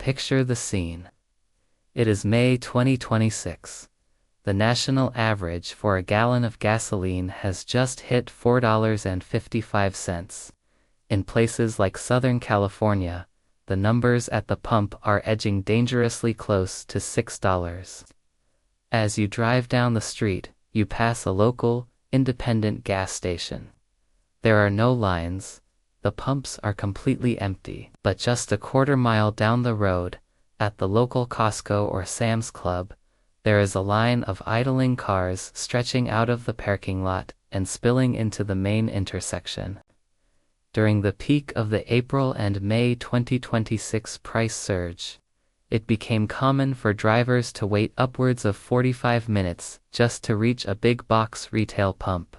picture the scene. It is May 2026. The national average for a gallon of gasoline has just hit $4.55. In places like Southern California, the numbers at the pump are edging dangerously close to $6. As you drive down the street, you pass a local, independent gas station. There are no lines, the pumps are completely empty, but just a quarter-mile down the road, at the local Costco or Sam's Club, there is a line of idling cars stretching out of the parking lot and spilling into the main intersection. During the peak of the April and May 2026 price surge, it became common for drivers to wait upwards of 45 minutes just to reach a big box retail pump.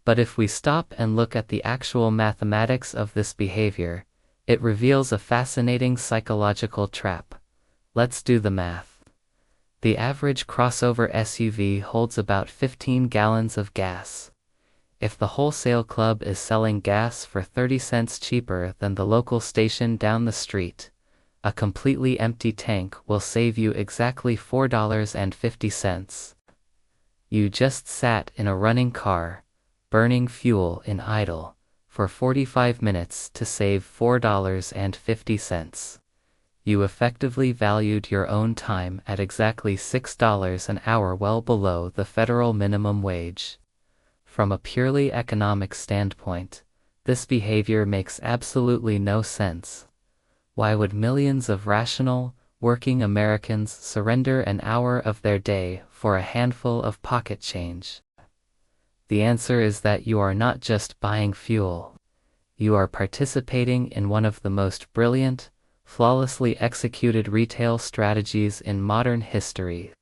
But if we stop and look at the actual mathematics of this behavior, it reveals a fascinating psychological trap. Let's do the math. The average crossover SUV holds about 15 gallons of gas. If the wholesale club is selling gas for 30 cents cheaper than the local station down the street, a completely empty tank will save you exactly $4.50. You just sat in a running car, burning fuel in idle, for 45 minutes to save $4.50. You effectively valued your own time at exactly $6 an hour, well below the federal minimum wage. From a purely economic standpoint, this behavior makes absolutely no sense. Why would millions of rational, working Americans surrender an hour of their day for a handful of pocket change? The answer is that you are not just buying fuel. You are participating in one of the most brilliant, flawlessly executed retail strategies in modern history.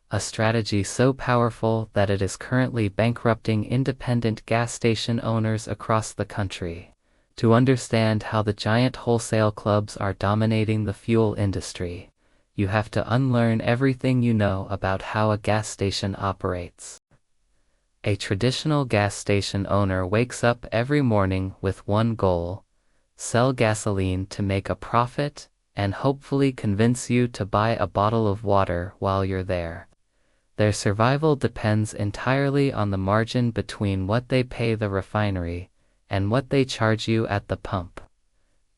A strategy so powerful that it is currently bankrupting independent gas station owners across the country. To understand how the giant wholesale clubs are dominating the fuel industry, you have to unlearn everything you know about how a gas station operates. A traditional gas station owner wakes up every morning with one goal: sell gasoline to make a profit and hopefully convince you to buy a bottle of water while you're there. Their survival depends entirely on the margin between what they pay the refinery and what they charge you at the pump.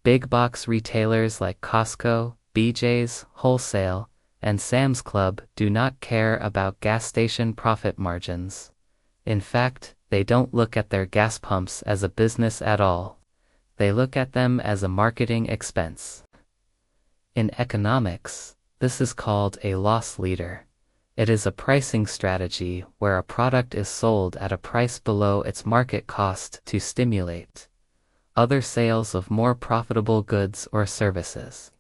Big box retailers like Costco, BJ's, Wholesale, and Sam's Club do not care about gas station profit margins. In fact, they don't look at their gas pumps as a business at all. They look at them as a marketing expense. In economics, this is called a loss leader. It is a pricing strategy where a product is sold at a price below its market cost to stimulate other sales of more profitable goods or services.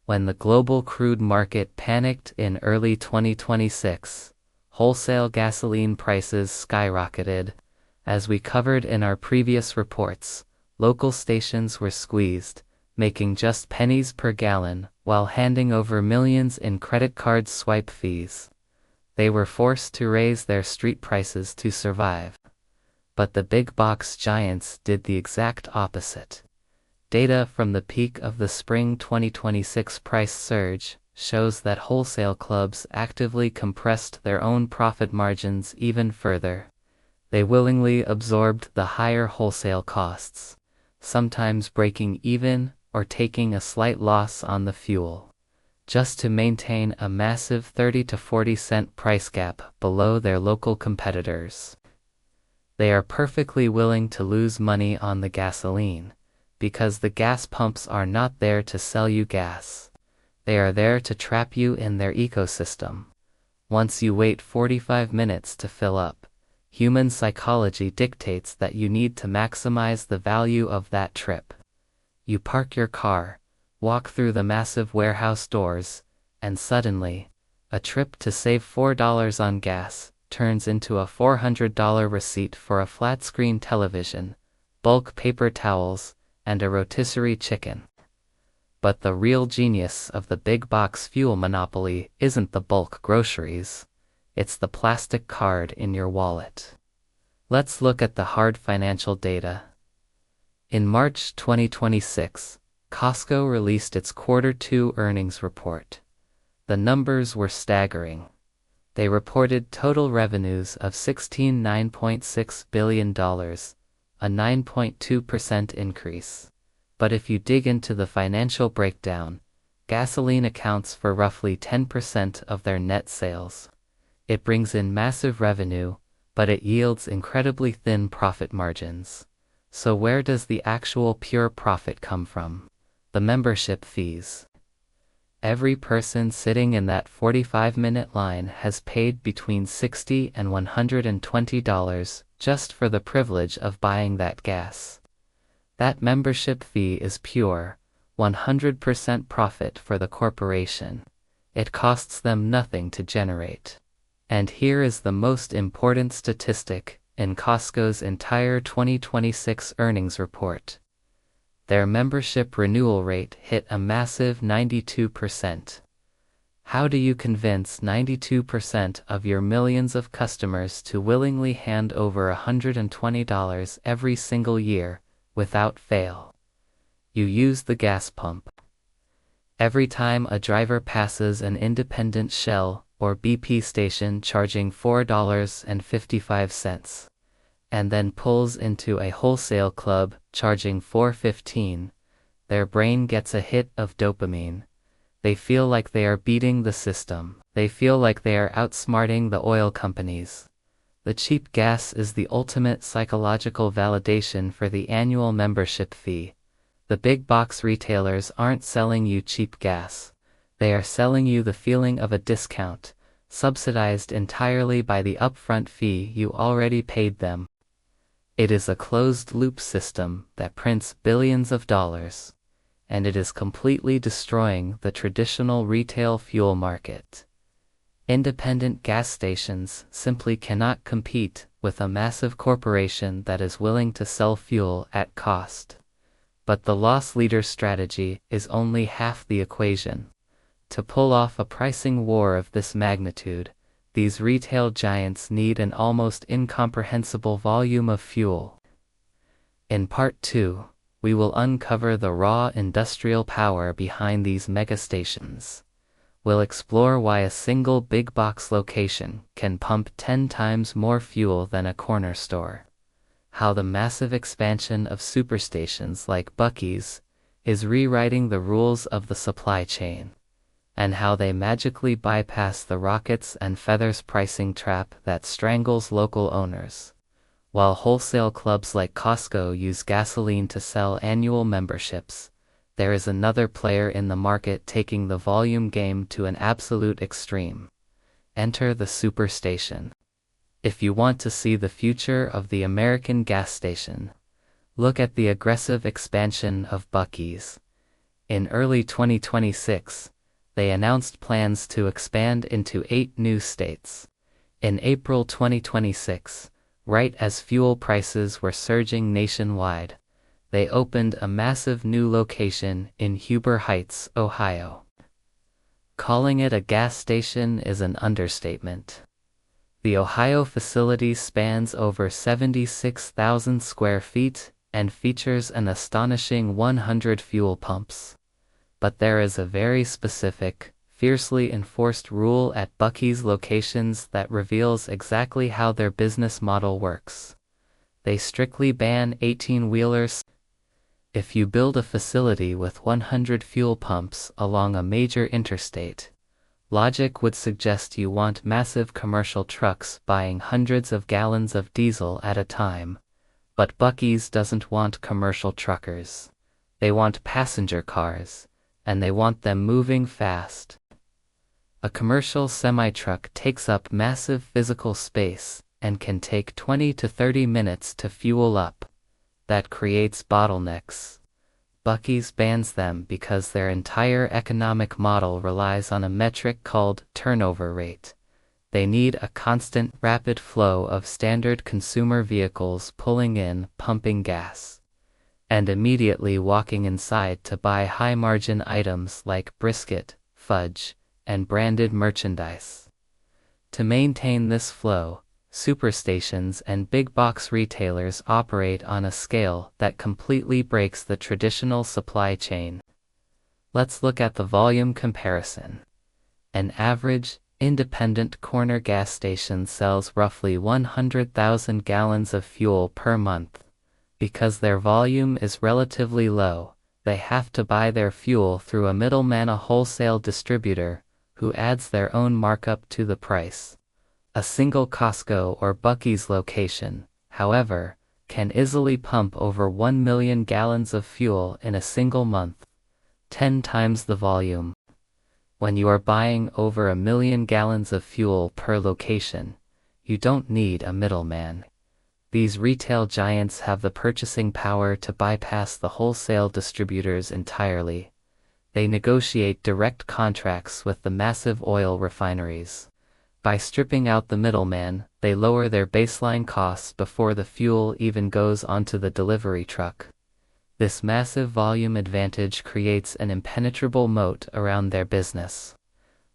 When the global crude market panicked in early 2026, wholesale gasoline prices skyrocketed. As we covered in our previous reports, local stations were squeezed, making just pennies per gallon while handing over millions in credit card swipe fees. They were forced to raise their street prices to survive. But the big box giants did the exact opposite. Data from the peak of the spring 2026 price surge shows that wholesale clubs actively compressed their own profit margins even further. They willingly absorbed the higher wholesale costs, sometimes breaking even or taking a slight loss on the fuel, just to maintain a massive 30 to 40 cent price gap below their local competitors. They are perfectly willing to lose money on the gasoline, because the gas pumps are not there to sell you gas. They are there to trap you in their ecosystem. Once you wait 45 minutes to fill up, human psychology dictates that you need to maximize the value of that trip. You park your car, walk through the massive warehouse doors, and suddenly, a trip to save $4 on gas turns into a $400 receipt for a flat-screen television, bulk paper towels, and a rotisserie chicken. But the real genius of the big box fuel monopoly isn't the bulk groceries, it's the plastic card in your wallet. Let's look at the hard financial data. In March 2026, Costco released its Quarter 2 earnings report. The numbers were staggering. They reported total revenues of $16.6 billion, a 9.2% increase. But if you dig into the financial breakdown, gasoline accounts for roughly 10% of their net sales. It brings in massive revenue, but it yields incredibly thin profit margins. So where does the actual pure profit come from? The membership fees. Every person sitting in that 45-minute line has paid between $60 and $120 just for the privilege of buying that gas. That membership fee is pure, 100% profit for the corporation. It costs them nothing to generate. And here is the most important statistic in Costco's entire 2026 earnings report. Their membership renewal rate hit a massive 92%. How do you convince 92% of your millions of customers to willingly hand over $120 every single year, without fail? You use the gas pump. Every time a driver passes an independent Shell or BP station charging $4.55, and then pulls into a wholesale club charging $4.15, their brain gets a hit of dopamine. They feel like they are beating the system. They feel like they are outsmarting the oil companies. The cheap gas is the ultimate psychological validation for the annual membership fee. The big box retailers aren't selling you cheap gas. They are selling you the feeling of a discount, subsidized entirely by the upfront fee you already paid them. It is a closed-loop system that prints billions of dollars, and it is completely destroying the traditional retail fuel market. Independent gas stations simply cannot compete with a massive corporation that is willing to sell fuel at cost. But the loss leader strategy is only half the equation. To pull off a pricing war of this magnitude, these retail giants need an almost incomprehensible volume of fuel. In Part 2, we will uncover the raw industrial power behind these megastations. We'll explore why a single big box location can pump 10 times more fuel than a corner store. How the massive expansion of superstations like Buc-ee's is rewriting the rules of the supply chain, and how they magically bypass the rockets and feathers pricing trap that strangles local owners. While wholesale clubs like Costco use gasoline to sell annual memberships, there is another player in the market taking the volume game to an absolute extreme. Enter the superstation. If you want to see the future of the American gas station, look at the aggressive expansion of Buc-ee's. In early 2026, they announced plans to expand into 8 new states. In April 2026, right as fuel prices were surging nationwide, they opened a massive new location in Huber Heights, Ohio. Calling it a gas station is an understatement. The Ohio facility spans over 76,000 square feet and features an astonishing 100 fuel pumps. But there is a very specific, fiercely enforced rule at Buc-ee's locations that reveals exactly how their business model works. They strictly ban 18-wheelers. If you build a facility with 100 fuel pumps along a major interstate, logic would suggest you want massive commercial trucks buying hundreds of gallons of diesel at a time. But Buc-ee's doesn't want commercial truckers. They want passenger cars, and they want them moving fast. A commercial semi-truck takes up massive physical space and can take 20 to 30 minutes to fuel up. That creates bottlenecks. Buc-ee's bans them because their entire economic model relies on a metric called turnover rate. They need a constant, rapid flow of standard consumer vehicles pulling in, pumping gas, and immediately walking inside to buy high-margin items like brisket, fudge, and branded merchandise. To maintain this flow, superstations and big box retailers operate on a scale that completely breaks the traditional supply chain. Let's look at the volume comparison. An average, independent corner gas station sells roughly 100,000 gallons of fuel per month. Because their volume is relatively low, they have to buy their fuel through a middleman, a wholesale distributor, who adds their own markup to the price. A single Costco or Buc-ee's location, however, can easily pump over 1 million gallons of fuel in a single month, 10 times the volume. When you are buying over 1 million gallons of fuel per location, you don't need a middleman. These retail giants have the purchasing power to bypass the wholesale distributors entirely. They negotiate direct contracts with the massive oil refineries. By stripping out the middleman, they lower their baseline costs before the fuel even goes onto the delivery truck. This massive volume advantage creates an impenetrable moat around their business.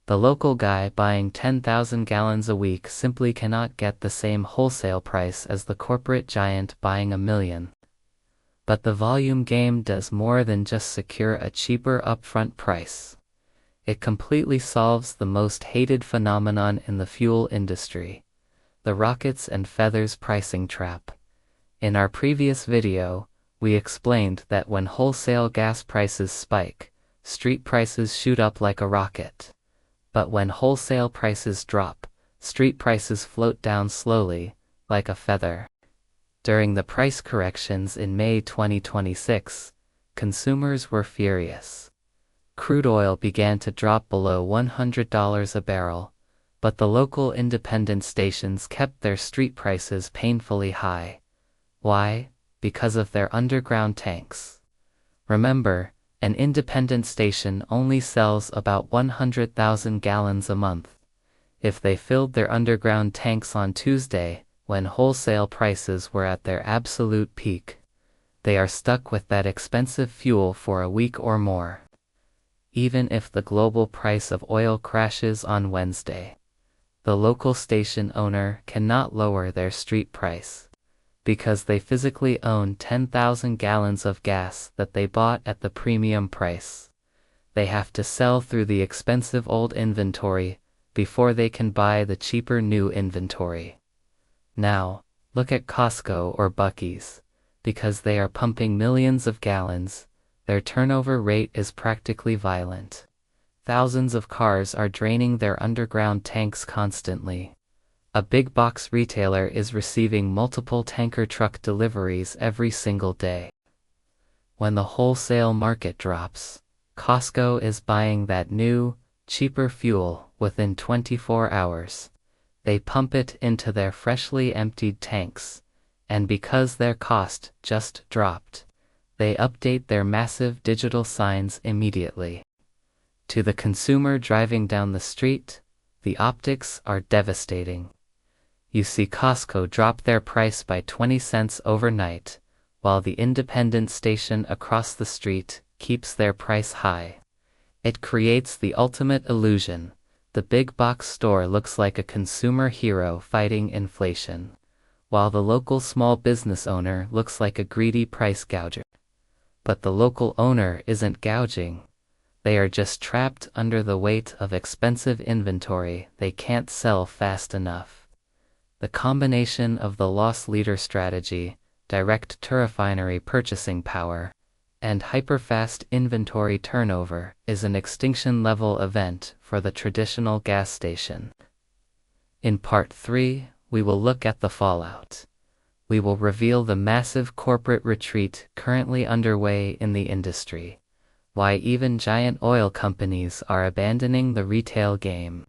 The local guy buying 10,000 gallons a week simply cannot get the same wholesale price as the corporate giant buying 1 million. But the volume game does more than just secure a cheaper upfront price. It completely solves the most hated phenomenon in the fuel industry, the rockets and feathers pricing trap. In our previous video, we explained that when wholesale gas prices spike, street prices shoot up like a rocket. But when wholesale prices drop, street prices float down slowly, like a feather. During the price corrections in May 2026, consumers were furious. Crude oil began to drop below $100 a barrel, but the local independent stations kept their street prices painfully high. Why? Because of their underground tanks. Remember, an independent station only sells about 100,000 gallons a month. If they filled their underground tanks on Tuesday, when wholesale prices were at their absolute peak, they are stuck with that expensive fuel for a week or more. Even if the global price of oil crashes on Wednesday, the local station owner cannot lower their street price, because they physically own 10,000 gallons of gas that they bought at the premium price. They have to sell through the expensive old inventory before they can buy the cheaper new inventory. Now, look at Costco or Buc-ee's. Because they are pumping millions of gallons, their turnover rate is practically violent. Thousands of cars are draining their underground tanks constantly. A big box retailer is receiving multiple tanker truck deliveries every single day. When the wholesale market drops, Costco is buying that new, cheaper fuel within 24 hours. They pump it into their freshly emptied tanks, and because their cost just dropped, they update their massive digital signs immediately. To the consumer driving down the street, the optics are devastating. You see Costco drop their price by 20 cents overnight, while the independent station across the street keeps their price high. It creates the ultimate illusion. The big box store looks like a consumer hero fighting inflation, while the local small business owner looks like a greedy price gouger. But the local owner isn't gouging. They are just trapped under the weight of expensive inventory they can't sell fast enough. The combination of the loss leader strategy, direct to refinery purchasing power, and hyperfast inventory turnover is an extinction-level event for the traditional gas station. In Part 3, we will look at the fallout. We will reveal the massive corporate retreat currently underway in the industry, why even giant oil companies are abandoning the retail game,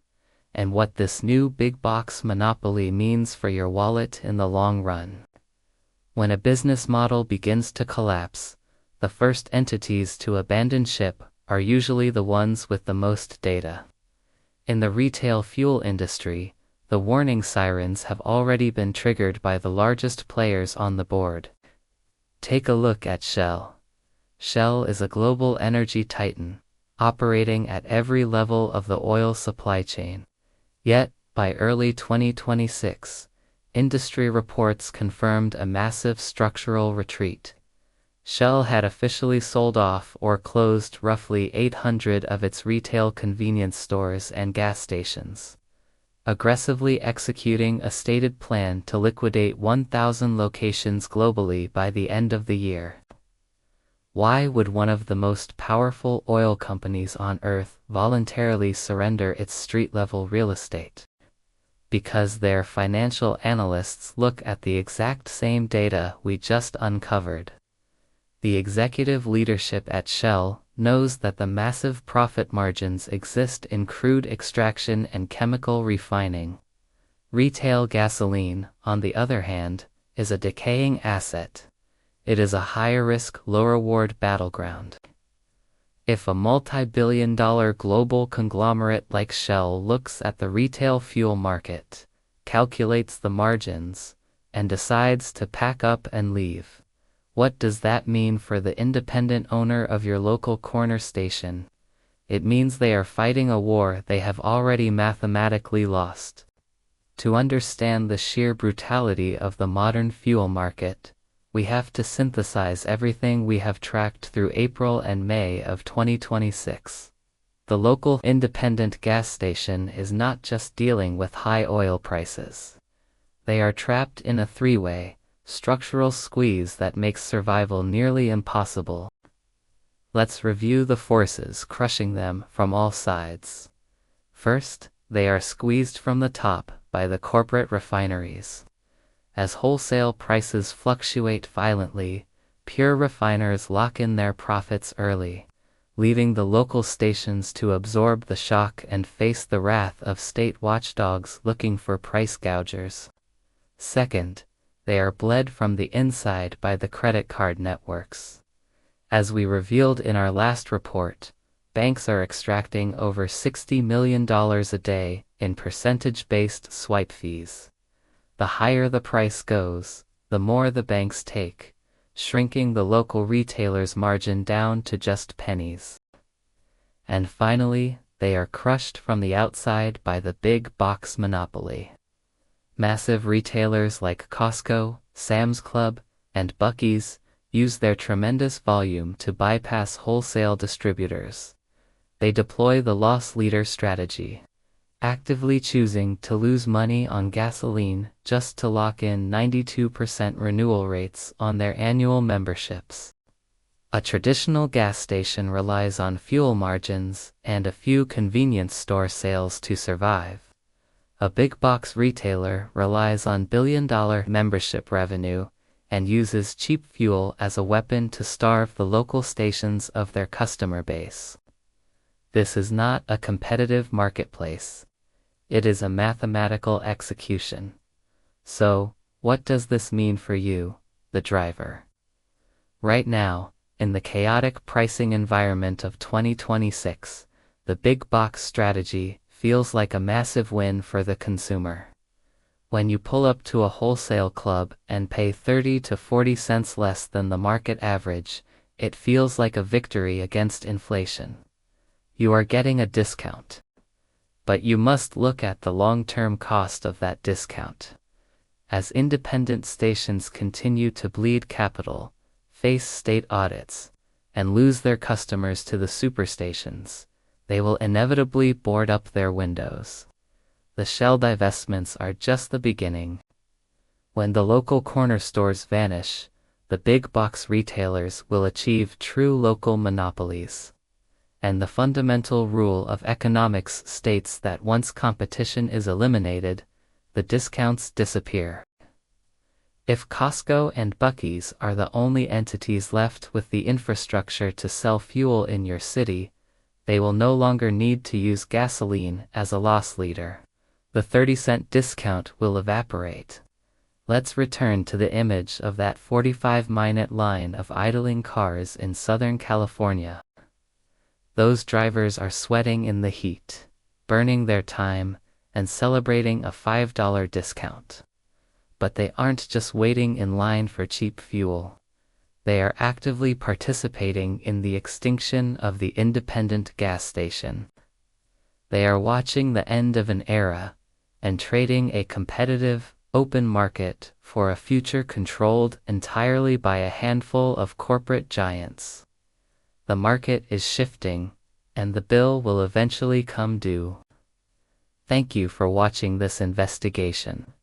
and what this new big box monopoly means for your wallet in the long run. When a business model begins to collapse, the first entities to abandon ship are usually the ones with the most data. In the retail fuel industry, the warning sirens have already been triggered by the largest players on the board. Take a look at Shell. Shell is a global energy titan, operating at every level of the oil supply chain. Yet, by early 2026, industry reports confirmed a massive structural retreat. Shell had officially sold off or closed roughly 800 of its retail convenience stores and gas stations, aggressively executing a stated plan to liquidate 1,000 locations globally by the end of the year. Why would one of the most powerful oil companies on Earth voluntarily surrender its street-level real estate? Because their financial analysts look at the exact same data we just uncovered. The executive leadership at Shell knows that the massive profit margins exist in crude extraction and chemical refining. Retail gasoline, on the other hand, is a decaying asset. It is a higher-risk, low-reward battleground. If a multi-billion-dollar global conglomerate like Shell looks at the retail fuel market, calculates the margins, and decides to pack up and leave, what does that mean for the independent owner of your local corner station? It means they are fighting a war they have already mathematically lost. To understand the sheer brutality of the modern fuel market, we have to synthesize everything we have tracked through April and May of 2026. The local independent gas station is not just dealing with high oil prices. They are trapped in a three-way, structural squeeze that makes survival nearly impossible. Let's review the forces crushing them from all sides. First, they are squeezed from the top by the corporate refineries. As wholesale prices fluctuate violently, pure refiners lock in their profits early, leaving the local stations to absorb the shock and face the wrath of state watchdogs looking for price gougers. Second, they are bled from the inside by the credit card networks. As we revealed in our last report, banks are extracting over $60 million a day in percentage-based swipe fees. The higher the price goes, the more the banks take, shrinking the local retailer's margin down to just pennies. And finally, they are crushed from the outside by the big box monopoly. Massive retailers like Costco, Sam's Club, and Buc-ee's use their tremendous volume to bypass wholesale distributors. They deploy the loss leader strategy, actively choosing to lose money on gasoline just to lock in 92% renewal rates on their annual memberships. A traditional gas station relies on fuel margins and a few convenience store sales to survive. A big box retailer relies on billion-dollar membership revenue and uses cheap fuel as a weapon to starve the local stations of their customer base. This is not a competitive marketplace. It is a mathematical execution. So, what does this mean for you, the driver? Right now, in the chaotic pricing environment of 2026, the big box strategy feels like a massive win for the consumer. When you pull up to a wholesale club and pay 30 to 40 cents less than the market average, it feels like a victory against inflation. You are getting a discount. But you must look at the long-term cost of that discount. As independent stations continue to bleed capital, face state audits, and lose their customers to the superstations, they will inevitably board up their windows. The Shell divestments are just the beginning. When the local corner stores vanish, the big box retailers will achieve true local monopolies. And the fundamental rule of economics states that once competition is eliminated, the discounts disappear. If Costco and Buc-ee's are the only entities left with the infrastructure to sell fuel in your city, they will no longer need to use gasoline as a loss leader. The 30-cent discount will evaporate. Let's return to the image of that 45-minute line of idling cars in Southern California. Those drivers are sweating in the heat, burning their time, and celebrating a $5 discount. But they aren't just waiting in line for cheap fuel. They are actively participating in the extinction of the independent gas station. They are watching the end of an era and trading a competitive, open market for a future controlled entirely by a handful of corporate giants. The market is shifting, and the bill will eventually come due. Thank you for watching this investigation.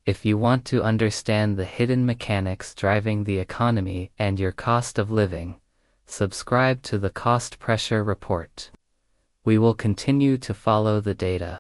If you want to understand the hidden mechanics driving the economy and your cost of living, subscribe to the Cost Pressure Report. We will continue to follow the data.